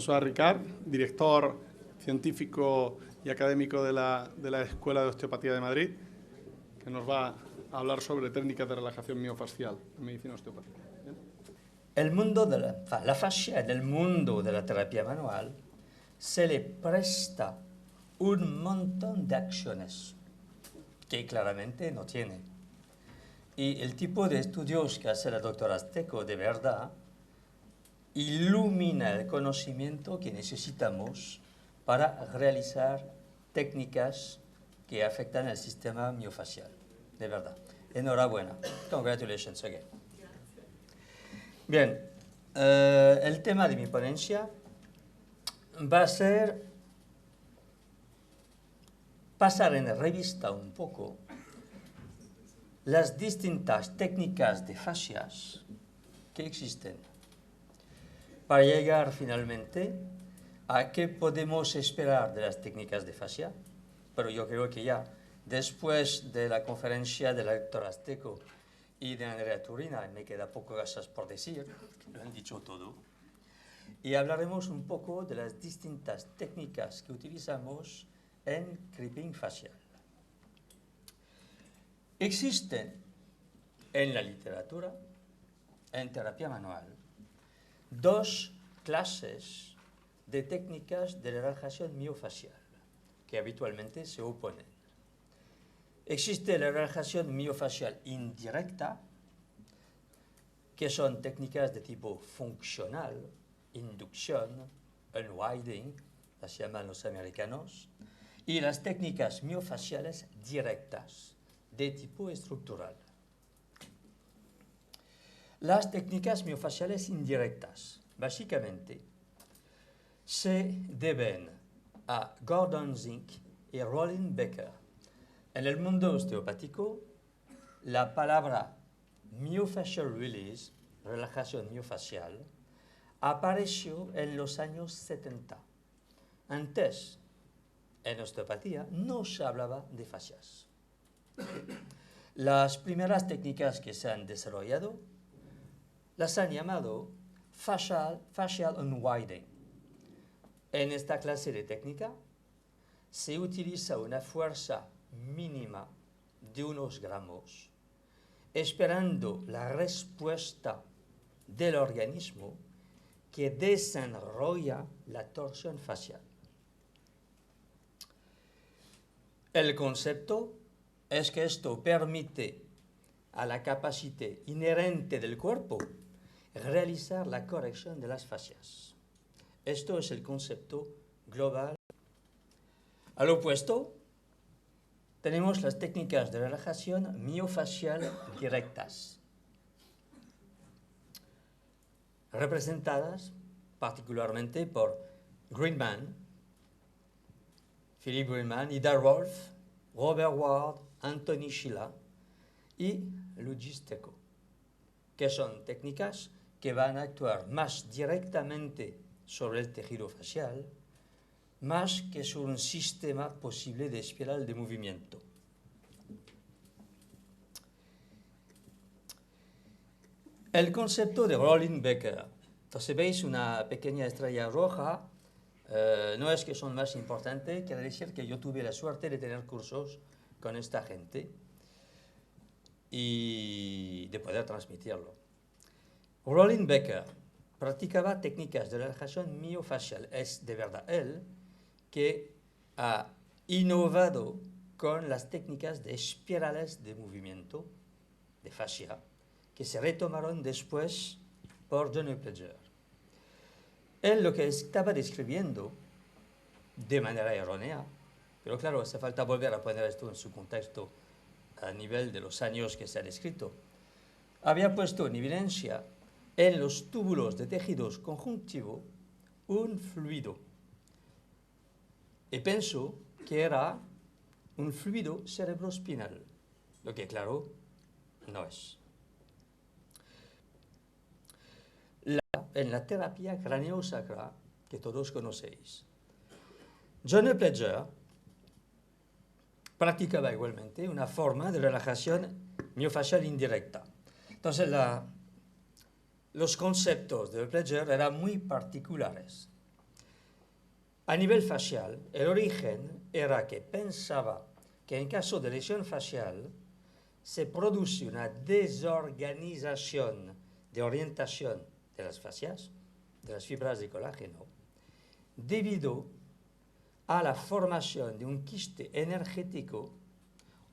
François Ricard, director científico y académico de la Escuela de Osteopatía de Madrid, que nos va a hablar sobre técnicas de relajación miofascial en medicina osteopática. ¿Bien? El mundo de la fascia en el mundo de la terapia manual se le presta un montón de acciones que claramente no tiene. Y el tipo de estudios que hace la doctora Azteco de verdad ilumina el conocimiento que necesitamos para realizar técnicas que afectan el sistema miofascial. De verdad. Enhorabuena. Congratulations again. Bien, el tema de mi ponencia va a ser pasar en revista un poco las distintas técnicas de fascias que existen para llegar finalmente a qué podemos esperar de las técnicas de fascia. Pero yo creo que ya después de la conferencia de la doctora Azteco y de Andrea Turina, me queda poco cosas por decir, lo han dicho todo, y hablaremos un poco de las distintas técnicas que utilizamos en crimping facial. Existen en la literatura, en terapia manual, dos clases de técnicas de relajación miofascial que habitualmente se oponen. Existe la relajación miofascial indirecta, que son técnicas de tipo funcional, inducción, unwinding, las llaman los americanos, y las técnicas miofasciales directas, de tipo estructural. Las técnicas miofasciales indirectas, básicamente, se deben a Gordon Zink y Roland Becker. En el mundo osteopático, la palabra myofascial release, relajación miofascial, apareció en los años 70. Antes, en osteopatía, no se hablaba de fascias. Las primeras técnicas que se han desarrollado las han llamado fascial unwinding. En esta clase de técnica se utiliza una fuerza mínima de unos gramos, esperando la respuesta del organismo que desenrolla la torsión facial. El concepto es que esto permite a la capacidad inherente del cuerpo realizar la corrección de las fascias. Esto es el concepto global. Al opuesto, tenemos las técnicas de relajación miofascial directas, representadas particularmente por Greenman, Philip Greenman, Ida Rolf, Robert Ward, Anthony Sheila y Luigi Stecco, que son técnicas que van a actuar más directamente sobre el tejido facial, más que sobre un sistema posible de espiral de movimiento. El concepto de Roland Becker. Entonces veis una pequeña estrella roja, no es que son más importantes, quiere decir que yo tuve la suerte de tener cursos con esta gente y de poder transmitirlo. Roland Becker practicaba técnicas de relajación miofascial. Es de verdad él que ha innovado con las técnicas de espirales de movimiento de fascia que se retomaron después por Johnny Pledger. Él lo que estaba describiendo de manera errónea, pero claro, hace falta volver a poner esto en su contexto a nivel de los años que se ha descrito, había puesto en evidencia en los túbulos de tejidos conjuntivo un fluido. Y pensó que era un fluido cerebroespinal, lo que claro no es. En la terapia craneosacra que todos conocéis, Johnny Pledger practicaba igualmente una forma de relajación miofascial indirecta. Entonces los conceptos de Pledger eran muy particulares. A nivel facial, el origen era que pensaba que en caso de lesión facial se produce una desorganización de orientación de las fascias, de las fibras de colágeno, debido a la formación de un quiste energético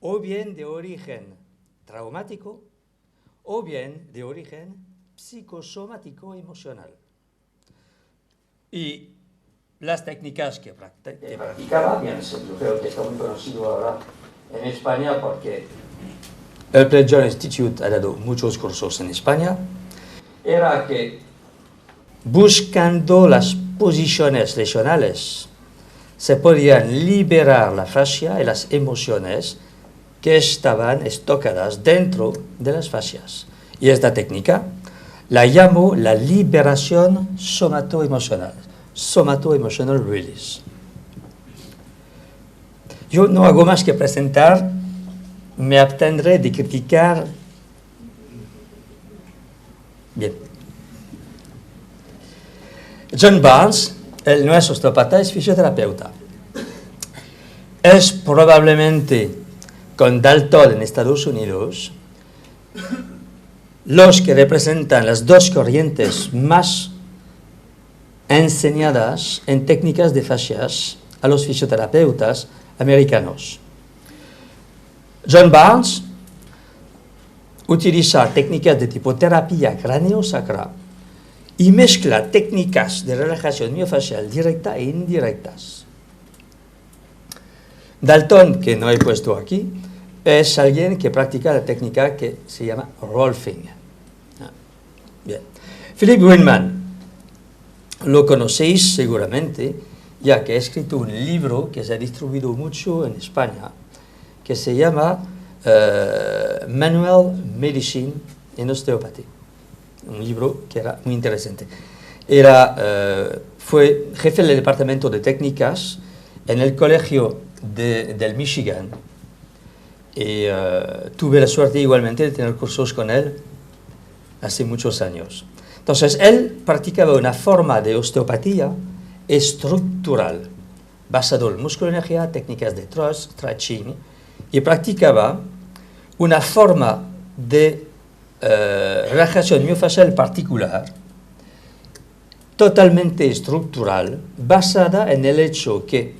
o bien de origen traumático o bien de origen psicosomático emocional. Y las técnicas que practicaba, bien, yo creo que está muy conocido ahora en España porque el Play John Institute ha dado muchos cursos en España, era que buscando las posiciones lesionales se podían liberar la fascia y las emociones que estaban estocadas dentro de las fascias. Y esta técnica la llamo la liberación somatoemocional, somato-emotional release. Yo no hago más que presentar, me abstendré de criticar. Bien. John Barnes, él no es osteópata, es fisioterapeuta. Es probablemente con Dalton en Estados Unidos los que representan las dos corrientes más enseñadas en técnicas de fascias a los fisioterapeutas americanos. John Barnes utiliza técnicas de tipo terapia craneosacra y mezcla técnicas de relajación miofascial directa e indirectas. Dalton, que no he puesto aquí, es alguien que practica la técnica que se llama Rolfing. Bien. Philip Winman, lo conocéis seguramente, ya que ha escrito un libro que se ha distribuido mucho en España, que se llama Manual Medicine en Osteopatía. Un libro que era muy interesante. Fue jefe del departamento de técnicas en el colegio del Michigan y tuve la suerte igualmente de tener cursos con él hace muchos años. Entonces, él practicaba una forma de osteopatía estructural, basado en músculo-energía, técnicas de thrust, stretching, y practicaba una forma de relajación miofascial particular, totalmente estructural, basada en el hecho que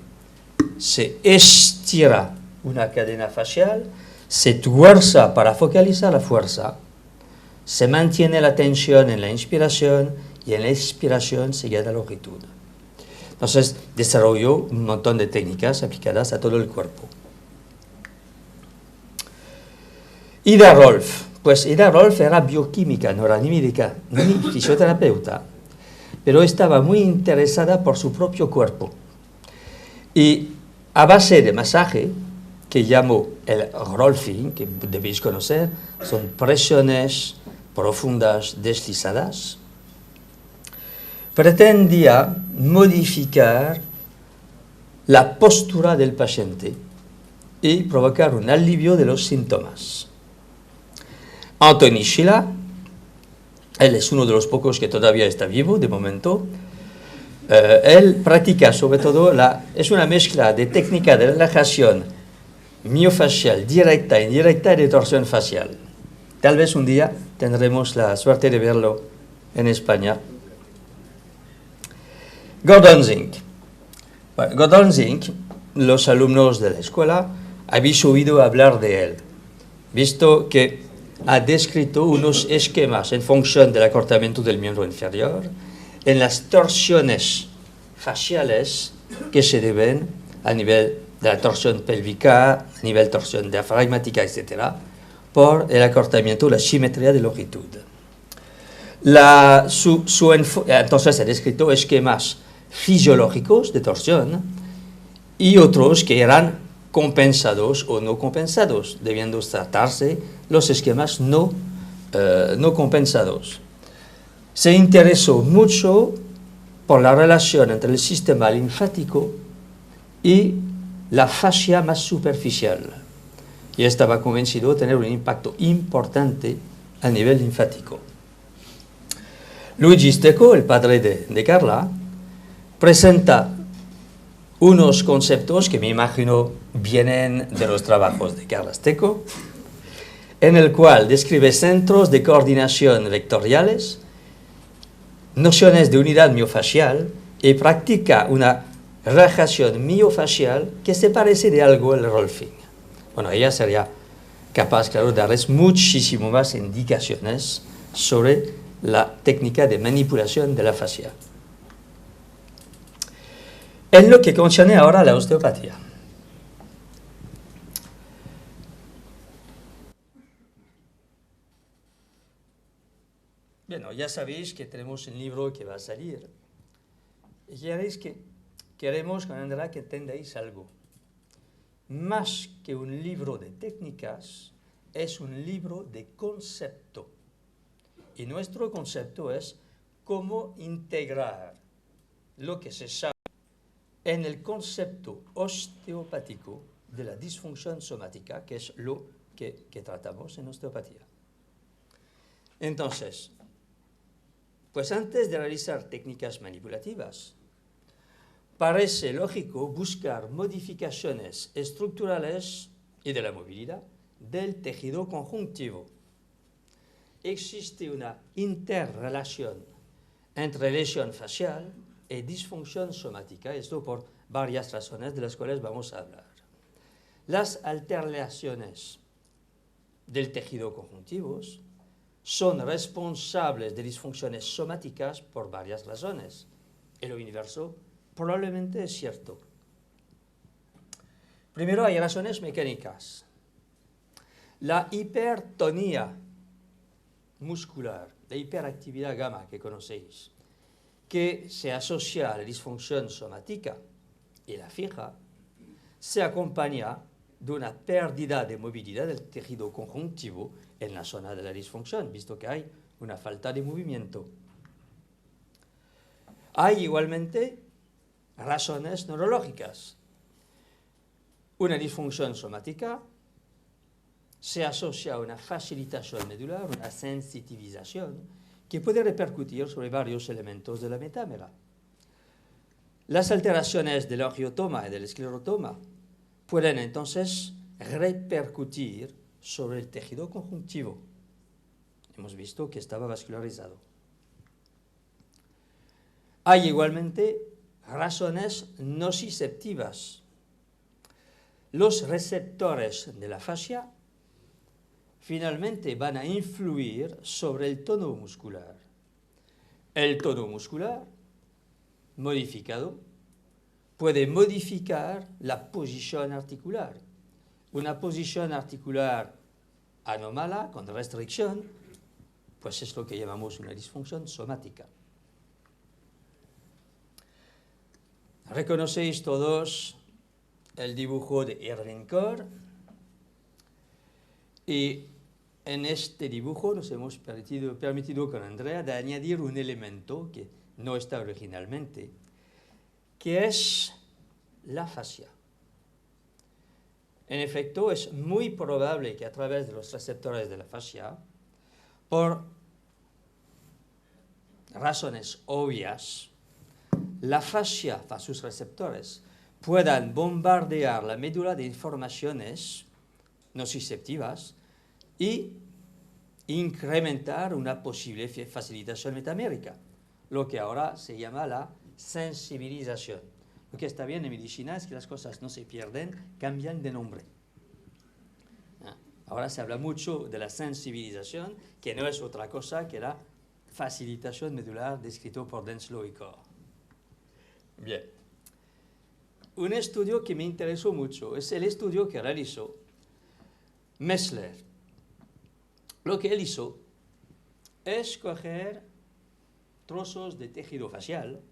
se estira una cadena fascial, se tuerza para focalizar la fuerza, se mantiene la tensión en la inspiración y en la expiración se gana longitud. Entonces, desarrolló un montón de técnicas aplicadas a todo el cuerpo. Ida Rolf. Pues Ida Rolf era bioquímica, no era ni médica, ni fisioterapeuta, pero estaba muy interesada por su propio cuerpo. Y a base de masaje, que llamó el Rolfing, que debéis conocer, son presiones profundas deslizadas, pretendía modificar la postura del paciente y provocar un alivio de los síntomas. Anthony Schiller, él es uno de los pocos que todavía está vivo de momento, él practica sobre todo, es una mezcla de técnica de relajación miofascial directa, indirecta y de torsión facial. Tal vez un día tendremos la suerte de verlo en España. Gordon Zink. Bueno, Gordon Zink, los alumnos de la escuela habéis oído hablar de él, visto que ha descrito unos esquemas en función del acortamiento del miembro inferior en las torsiones faciales que se deben a nivel de la torsión pélvica, a nivel de torsión diafragmática, etc., por el acortamiento, la simetría de longitud. Entonces ha descrito esquemas fisiológicos de torsión y otros que eran compensados o no compensados, debiendo tratarse los esquemas no compensados. Se interesó mucho por la relación entre el sistema linfático y la fascia más superficial, y estaba convencido de tener un impacto importante a nivel linfático. Luigi Stecco, el padre de Carla, presenta unos conceptos que me imagino vienen de los trabajos de Carles Teco, en el cual describe centros de coordinación vectoriales, nociones de unidad miofacial y practica una relajación miofacial que se parece de algo al rolfing. Bueno, ella sería capaz, claro, de darles muchísimo más indicaciones sobre la técnica de manipulación de la fascia. En lo que concierne ahora a la osteopatía. Bueno, ya sabéis que tenemos un libro que va a salir. Y queremos con Andrea que entendáis algo. Más que un libro de técnicas, es un libro de concepto. Y nuestro concepto es cómo integrar lo que se sabe en el concepto osteopático de la disfunción somática, que es lo que tratamos en osteopatía. Entonces, pues antes de realizar técnicas manipulativas, parece lógico buscar modificaciones estructurales y de la movilidad del tejido conjuntivo. Existe una interrelación entre lesión facial y disfunción somática, esto por varias razones de las cuales vamos a hablar. Las alteraciones del tejido conjuntivo son responsables de disfunciones somáticas por varias razones. En lo inverso probablemente es cierto. Primero hay razones mecánicas. La hipertonía muscular, la hiperactividad gamma que conocéis, que se asocia a la disfunción somática y la fija, se acompaña de una pérdida de movilidad del tejido conjuntivo en la zona de la disfunción, visto que hay una falta de movimiento. Hay igualmente razones neurológicas. Una disfunción somática se asocia a una facilitación medular, una sensitivización, que puede repercutir sobre varios elementos de la metámera. Las alteraciones del angiotoma y del esclerotoma pueden entonces repercutir sobre el tejido conjuntivo. Hemos visto que estaba vascularizado. Hay igualmente razones nociceptivas. Los receptores de la fascia finalmente van a influir sobre el tono muscular. El tono muscular modificado puede modificar la posición articular. Una posición articular anómala, con restricción, pues es lo que llamamos una disfunción somática. Reconocéis todos el dibujo de Irving Kerr, y en este dibujo nos hemos permitido con Andrea de añadir un elemento que no está originalmente, que es la fascia. En efecto, es muy probable que a través de los receptores de la fascia, por razones obvias, la fascia, sus receptores, puedan bombardear la médula de informaciones nociceptivas y incrementar una posible facilitación metamérica, lo que ahora se llama la sensibilización. Lo que está bien en medicina es que las cosas no se pierden, cambian de nombre. Ahora se habla mucho de la sensibilización, que no es otra cosa que la facilitación medular descrito por Denslow y Kerr. Bien. Un estudio que me interesó mucho es el estudio que realizó Messler. Lo que él hizo es coger trozos de tejido facial.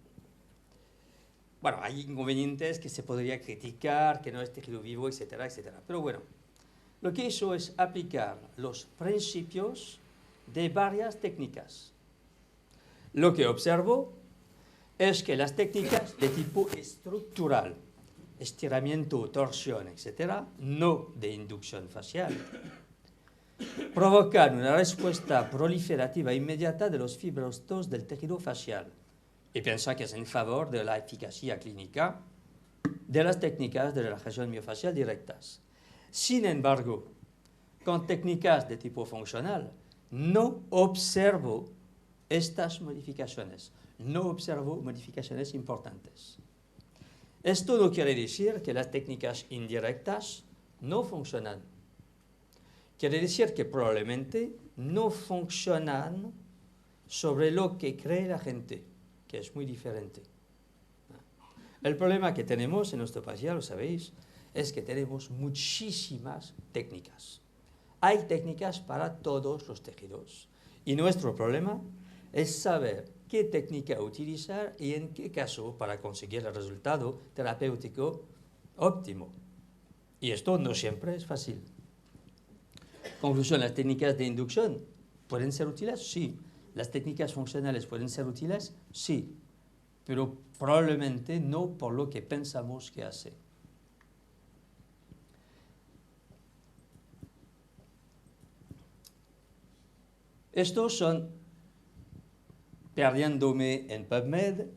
Bueno, hay inconvenientes que se podría criticar, que no es tejido vivo, etcétera, etcétera. Pero bueno, lo que hizo es aplicar los principios de varias técnicas. Lo que observó es que las técnicas de tipo estructural, estiramiento, torsión, etcétera, no de inducción facial, provocan una respuesta proliferativa inmediata de los fibrostos del tejido facial y piensa que es en favor de la eficacia clínica de las técnicas de relajación miofacial directas. Sin embargo, con técnicas de tipo funcional, no observo estas modificaciones, no observo modificaciones importantes. Esto no quiere decir que las técnicas indirectas no funcionan. Quiere decir que probablemente no funcionan sobre lo que cree la gente, que es muy diferente. El problema que tenemos en osteopatía, lo sabéis, es que tenemos muchísimas técnicas. Hay técnicas para todos los tejidos. Y nuestro problema es saber qué técnica utilizar y en qué caso para conseguir el resultado terapéutico óptimo. Y esto no siempre es fácil. Conclusión, las técnicas de inducción pueden ser útiles, sí. Las técnicas funcionales pueden ser útiles, sí. Pero probablemente no por lo que pensamos que hace. Estos son, perdiéndome en PubMed,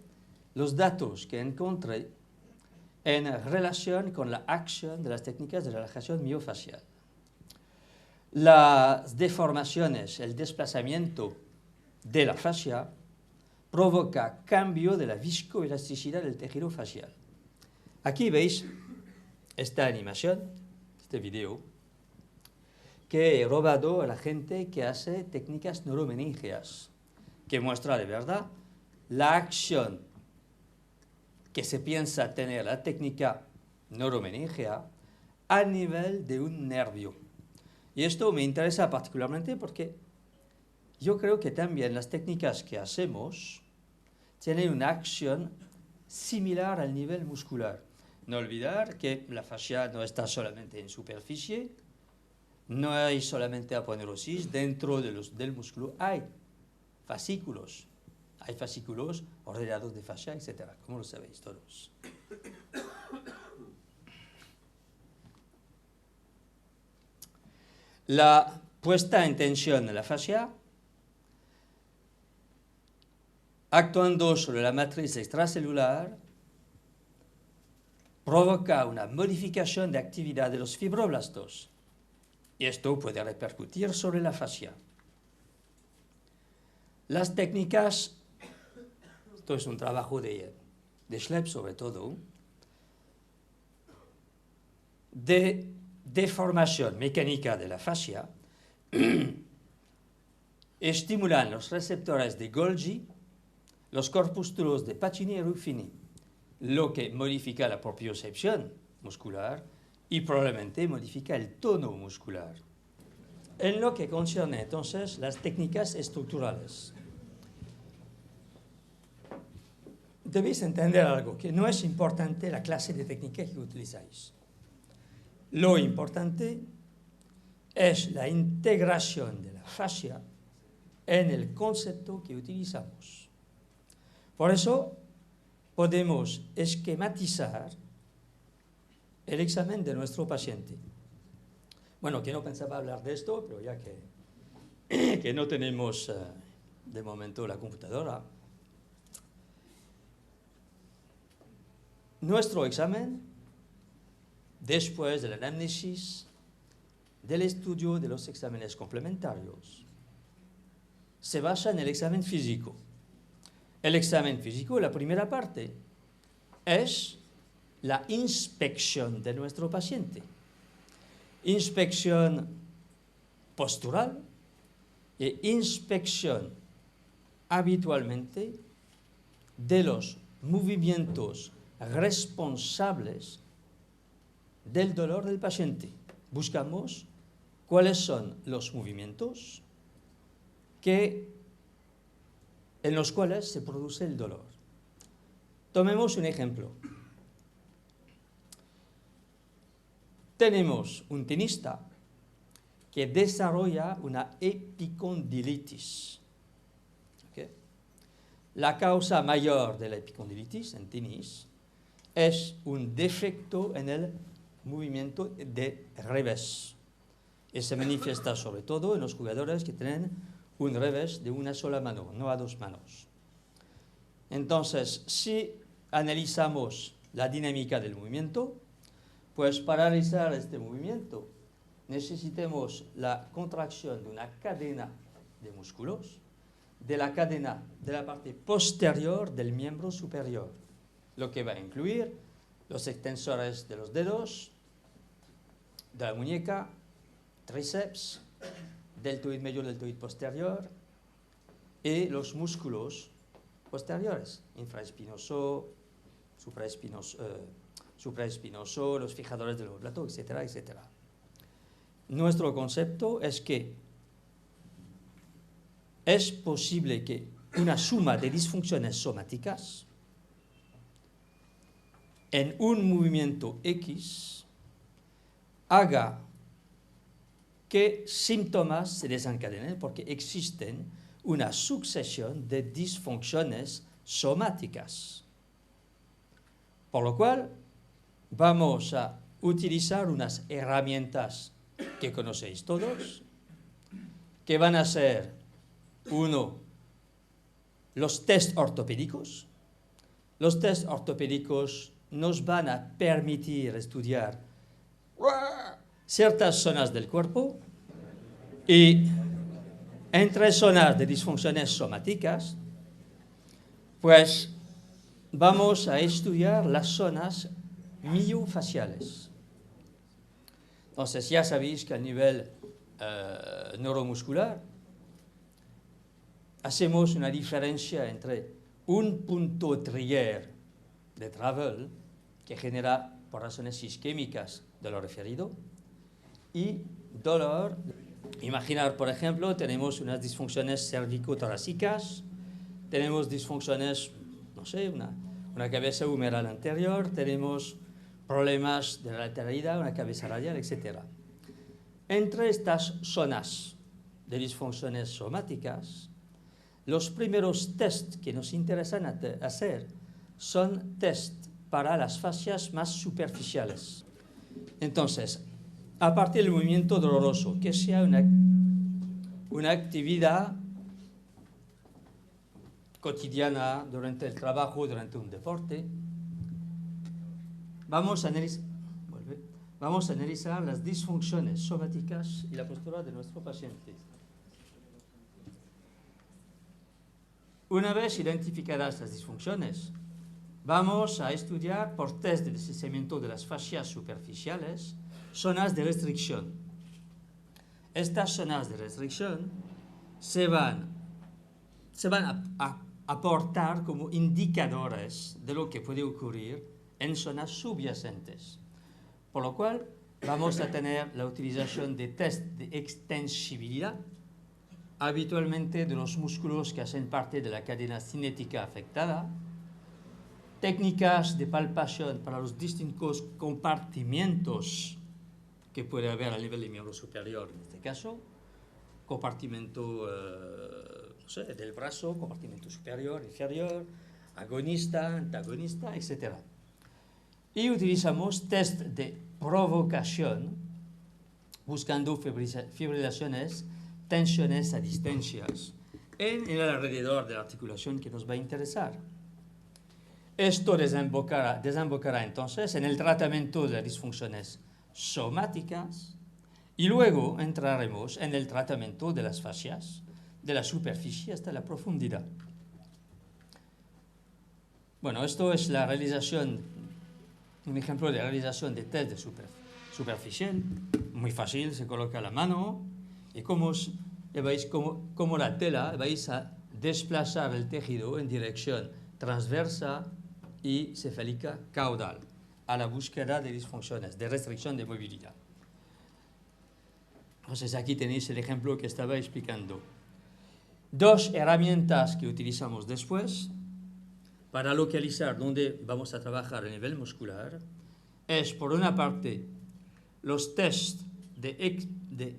los datos que encontré en relación con la acción de las técnicas de relajación miofacial. Las deformaciones, el desplazamiento de la fascia provoca cambio de la viscoelasticidad del tejido facial. Aquí veis esta animación, este video, que he robado a la gente que hace técnicas neuromeníngeas, que muestra de verdad la acción que se piensa tener la técnica neuromeningea a nivel de un nervio. Y esto me interesa particularmente porque yo creo que también las técnicas que hacemos tienen una acción similar al nivel muscular. No olvidar que la fascia no está solamente en superficie, no hay solamente aponeurosis, dentro del músculo hay fascículos rodeados de fascia, etc., como lo sabéis todos. La puesta en tensión de la fascia, actuando sobre la matriz extracelular, provoca una modificación de actividad de los fibroblastos. Y esto puede repercutir sobre la fascia. Las técnicas, esto es un trabajo de Schlepp sobre todo, de deformación mecánica de la fascia, estimulan los receptores de Golgi, los corpúsculos de Pacini y Ruffini, lo que modifica la propiocepción muscular y probablemente modifica el tono muscular. En lo que concierne entonces las técnicas estructurales, debéis entender algo, que no es importante la clase de técnica que utilizáis. Lo importante es la integración de la fascia en el concepto que utilizamos. Por eso podemos esquematizar el examen de nuestro paciente. Bueno, que no pensaba hablar de esto, pero ya que no tenemos de momento la computadora. Nuestro examen, después del análisis, del estudio de los exámenes complementarios, se basa en el examen físico. El examen físico, la primera parte, es la inspección de nuestro paciente. Inspección postural e inspección habitualmente de los movimientos responsables del dolor del paciente. Buscamos cuáles son los movimientos en los cuales se produce el dolor. Tomemos un ejemplo. Tenemos un tenista que desarrolla una epicondilitis. ¿Okay? La causa mayor de la epicondilitis en tenis es un defecto en el movimiento de revés. Y se manifiesta sobre todo en los jugadores que tienen un revés de una sola mano, no a dos manos. Entonces, si analizamos la dinámica del movimiento, pues para realizar este movimiento necesitamos la contracción de una cadena de músculos, de la cadena de la parte posterior del miembro superior, lo que va a incluir los extensores de los dedos, de la muñeca, tríceps, deltoid medio, deltoid posterior y los músculos posteriores, infraespinoso, supraespinoso, los fijadores del omoplato, etcétera, etcétera. Nuestro concepto es que es posible que una suma de disfunciones somáticas en un movimiento X haga que síntomas se desencadenen porque existen una sucesión de disfunciones somáticas. Por lo cual, vamos a utilizar unas herramientas que conocéis todos, que van a ser, uno, los test ortopédicos. Los test ortopédicos nos van a permitir estudiar ciertas zonas del cuerpo y entre zonas de disfunciones somáticas, pues vamos a estudiar las zonas miofaciales. Entonces ya sabéis que a nivel neuromuscular hacemos una diferencia entre un punto trigger de Travel que genera por razones isquémicas dolor referido y dolor. Imaginar, por ejemplo, tenemos unas disfunciones cervicotorácicas, tenemos disfunciones, no sé, una cabeza humeral anterior, tenemos problemas de la lateralidad, una cabeza radial, etc. Entre estas zonas de disfunciones somáticas, los primeros test que nos interesan hacer son test para las fascias más superficiales. Entonces, a partir del movimiento doloroso, que sea una actividad cotidiana durante el trabajo, durante un deporte, vamos a analizar las disfunciones somáticas y la postura de nuestro paciente. Una vez identificadas las disfunciones, vamos a estudiar por test de deslizamiento de las fascias superficiales zonas de restricción. Estas zonas de restricción se van a aportar como indicadores de lo que puede ocurrir en zonas subyacentes. Por lo cual, vamos a tener la utilización de test de extensibilidad, habitualmente de los músculos que hacen parte de la cadena cinética afectada, técnicas de palpación para los distintos compartimientos que puede haber a nivel del miembro superior, en este caso, compartimento no sé, del brazo, compartimento superior, inferior, agonista, antagonista, etc. Y utilizamos test de provocación, buscando fibrilaciones, tensiones a distancias en el alrededor de la articulación que nos va a interesar. Esto desembocará entonces en el tratamiento de las disfunciones somáticas y luego entraremos en el tratamiento de las fascias, de la superficie hasta la profundidad. Bueno, esto es la realización, un ejemplo de realización de test de superficial, muy fácil, se coloca la mano y veis como la tela vais a desplazar el tejido en dirección transversa y cefálica caudal a la búsqueda de disfunciones, de restricción de movilidad. Entonces aquí tenéis el ejemplo que estaba explicando. Dos herramientas que utilizamos después para localizar dónde vamos a trabajar a nivel muscular es, por una parte, los test de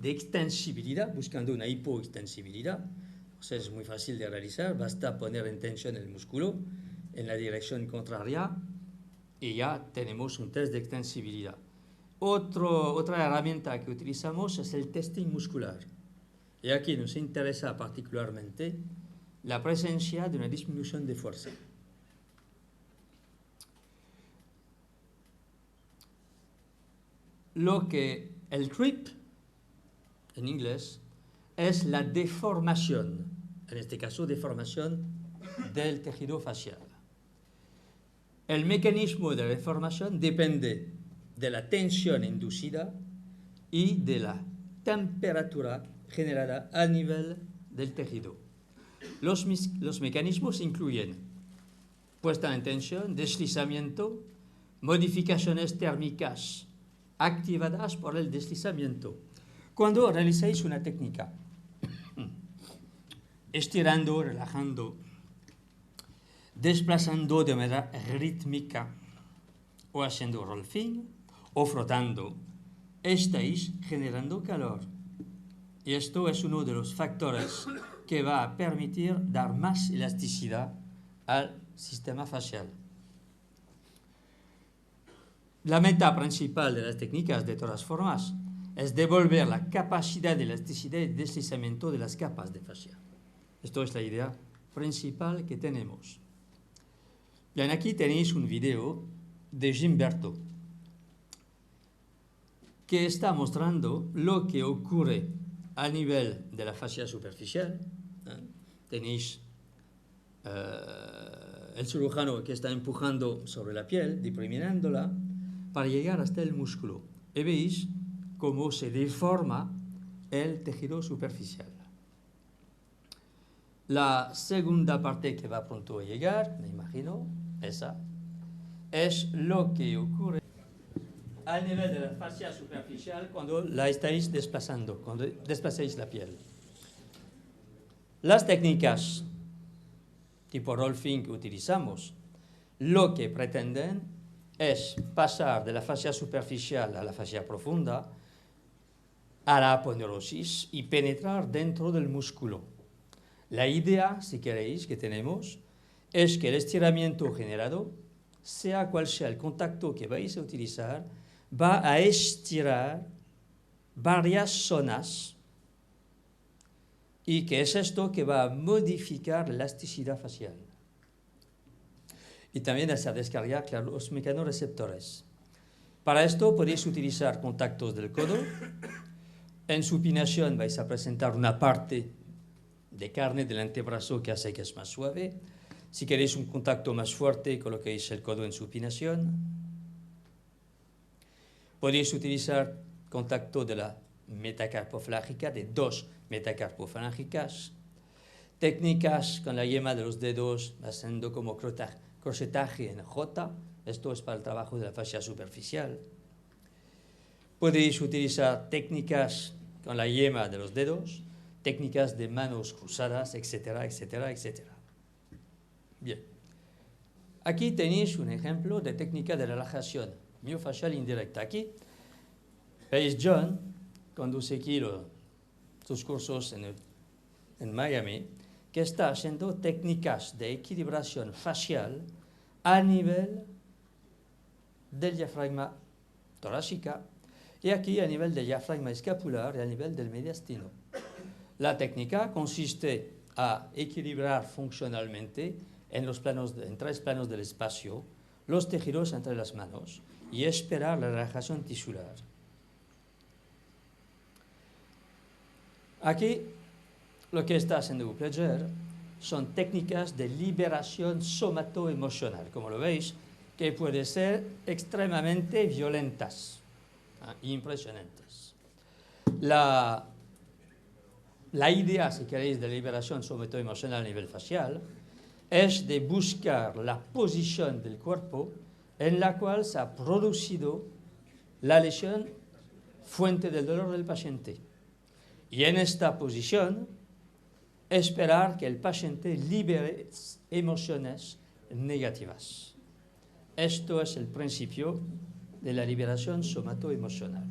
extensibilidad, buscando una hipoextensibilidad. O sea, es muy fácil de realizar, basta poner en tensión el músculo en la dirección contraria y ya tenemos un test de extensibilidad. Otra herramienta que utilizamos es el testing muscular. Y aquí nos interesa particularmente la presencia de una disminución de fuerza. lo que el creep, en inglés, es la deformación, en este caso deformación del tejido facial. El mecanismo de deformación depende de la tensión inducida y de la temperatura generada a nivel del tejido. Los mecanismos incluyen puesta en tensión, deslizamiento, modificaciones térmicas activadas por el deslizamiento. Cuando realizáis una técnica, estirando, relajando, desplazando de manera rítmica o haciendo rolfing o frotando, estáis generando calor. Y esto es uno de los factores que va a permitir dar más elasticidad al sistema facial. La meta principal de las técnicas, de todas formas, es devolver la capacidad de elasticidad y deslizamiento de las capas de fascia. Esto es la idea principal que tenemos. Bien, aquí tenéis un video de Gimberto que está mostrando lo que ocurre a nivel de la fascia superficial. Tenéis el cirujano que está empujando sobre la piel, deprimiéndola, para llegar hasta el músculo. Y veis cómo se deforma el tejido superficial. La segunda parte que va pronto a llegar, me imagino, esa, es lo que ocurre a nivel de la fascia superficial cuando la estáis desplazando, cuando desplazáis la piel. Las técnicas tipo rolfing que utilizamos, lo que pretenden es pasar de la fascia superficial a la fascia profunda, a la aponeurosis y penetrar dentro del músculo. La idea, si queréis, que tenemos es que el estiramiento generado, sea cual sea el contacto que vais a utilizar, va a estirar varias zonas y que es esto que va a modificar la elasticidad facial. Y también hacer descargar, claro, los mecanorreceptores. Para esto podéis utilizar contactos del codo. En supinación vais a presentar una parte de carne del antebrazo que hace que es más suave. Si queréis un contacto más fuerte, coloquéis el codo en supinación. Podéis utilizar contacto de la metacarpoflágica, de dos metacarpoflágicas. Técnicas con la yema de los dedos, haciendo como crochetaje en J. Esto es para el trabajo de la fascia superficial. Podéis utilizar técnicas con la yema de los dedos, técnicas de manos cruzadas, etcétera, etcétera, etcétera. Bien. Aquí tenéis un ejemplo de técnica de relajación miofacial indirecta. Aquí veis John conduce aquí sus cursos en Miami, que está haciendo técnicas de equilibración facial a nivel del diafragma torácica y aquí a nivel del diafragma escapular y a nivel del mediastino. La técnica consiste a equilibrar funcionalmente en tres planos del espacio los tejidos entre las manos y esperar la relajación tisular. Aquí lo que está haciendo Upledger son técnicas de liberación somatoemocional, como lo veis, que pueden ser extremadamente violentas, impresionantes. La idea, si queréis, de liberación somatoemocional a nivel facial es de buscar la posición del cuerpo en la cual se ha producido la lesión fuente del dolor del paciente. Y en esta posición, esperar que el paciente libere emociones negativas. Esto es el principio de la liberación somatoemocional.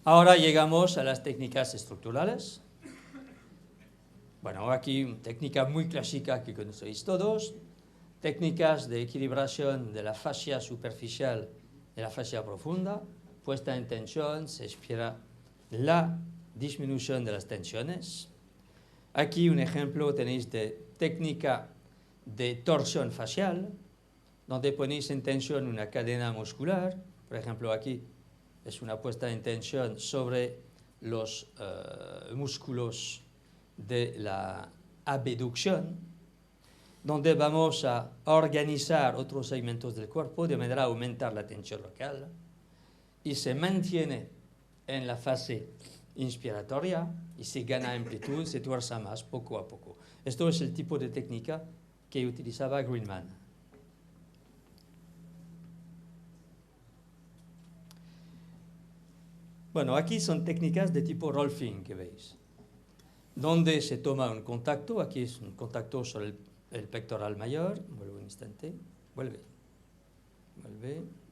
Ahora llegamos a las técnicas estructurales. Bueno, aquí una técnica muy clásica que conocéis todos, técnicas de equilibración de la fascia superficial y la fascia profunda, puesta en tensión, se espera la disminución de las tensiones. Aquí un ejemplo tenéis de técnica de torsión facial, donde ponéis en tensión una cadena muscular. Por ejemplo, aquí es una puesta en tensión sobre los músculos de la abducción, donde vamos a organizar otros segmentos del cuerpo de manera a aumentar la tensión local y se mantiene en la fase inspiratoria y se gana amplitud, se tuerza más poco a poco. Esto es el tipo de técnica que utilizaba Greenman. Bueno, aquí son técnicas de tipo Rolfing que veis, donde se toma un contacto, aquí es un contacto sobre el pectoral mayor, vuelve un instante, vuelve. Bien.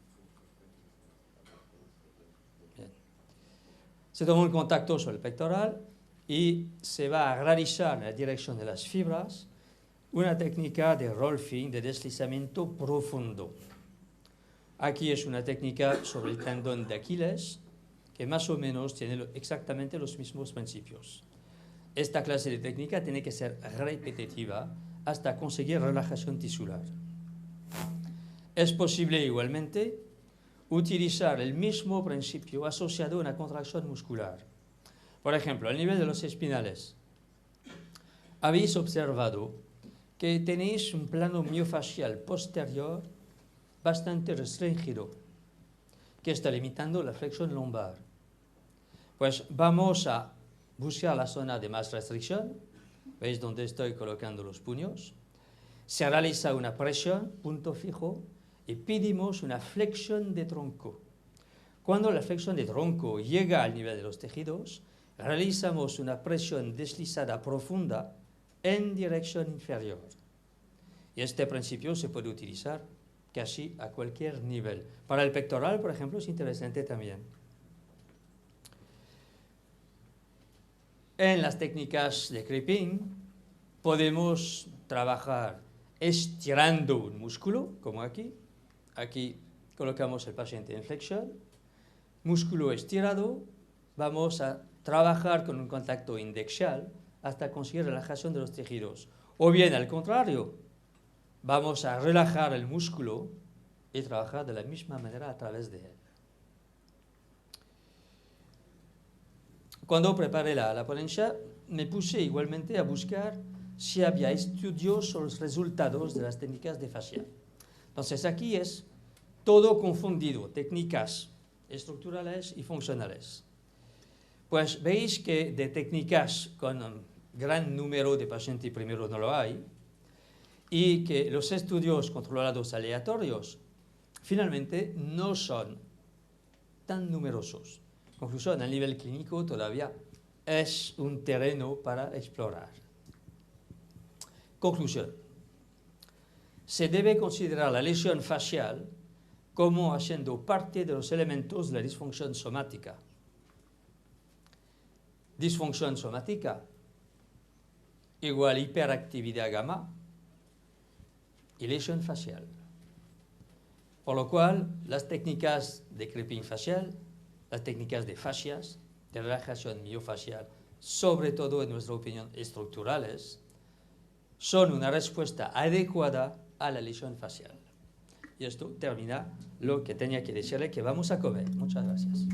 Se toma un contacto sobre el pectoral y se va a realizar en la dirección de las fibras una técnica de Rolfing, de deslizamiento profundo. Aquí es una técnica sobre el tendón de Aquiles, que más o menos tiene exactamente los mismos principios. Esta clase de técnica tiene que ser repetitiva hasta conseguir relajación tisular. Es posible igualmente utilizar el mismo principio asociado a una contracción muscular. Por ejemplo, al nivel de los espinales, habéis observado que tenéis un plano miofascial posterior bastante restringido, que está limitando la flexión lumbar. Pues vamos a buscar la zona de más restricción. ¿Veis dónde estoy colocando los puños? Se realiza una presión, punto fijo, y pedimos una flexión de tronco. Cuando la flexión de tronco llega al nivel de los tejidos, realizamos una presión deslizada profunda en dirección inferior. Y este principio se puede utilizar casi a cualquier nivel. Para el pectoral, por ejemplo, es interesante también. En las técnicas de creeping podemos trabajar estirando un músculo, como aquí. Aquí colocamos el paciente en flexión. Músculo estirado, vamos a trabajar con un contacto indexial hasta conseguir relajación de los tejidos. O bien, al contrario, vamos a relajar el músculo y trabajar de la misma manera a través de él. Cuando preparé la ponencia, me puse igualmente a buscar si había estudios sobre los resultados de las técnicas de fascia. Entonces aquí es todo confundido, técnicas estructurales y funcionales. Pues veis que de técnicas con un gran número de pacientes primero no lo hay, y que los estudios controlados aleatorios finalmente no son tan numerosos. Conclusión, a nivel clínico todavía es un terreno para explorar. Conclusión. Se debe considerar la lesión facial como haciendo parte de los elementos de la disfunción somática. Disfunción somática igual hiperactividad gamma y lesión facial. Por lo cual, las técnicas de creeping facial, las técnicas de fascias, de relajación miofacial, sobre todo en nuestra opinión estructurales, son una respuesta adecuada a la lesión facial. Y esto termina lo que tenía que decirle, que vamos a comer. Muchas gracias.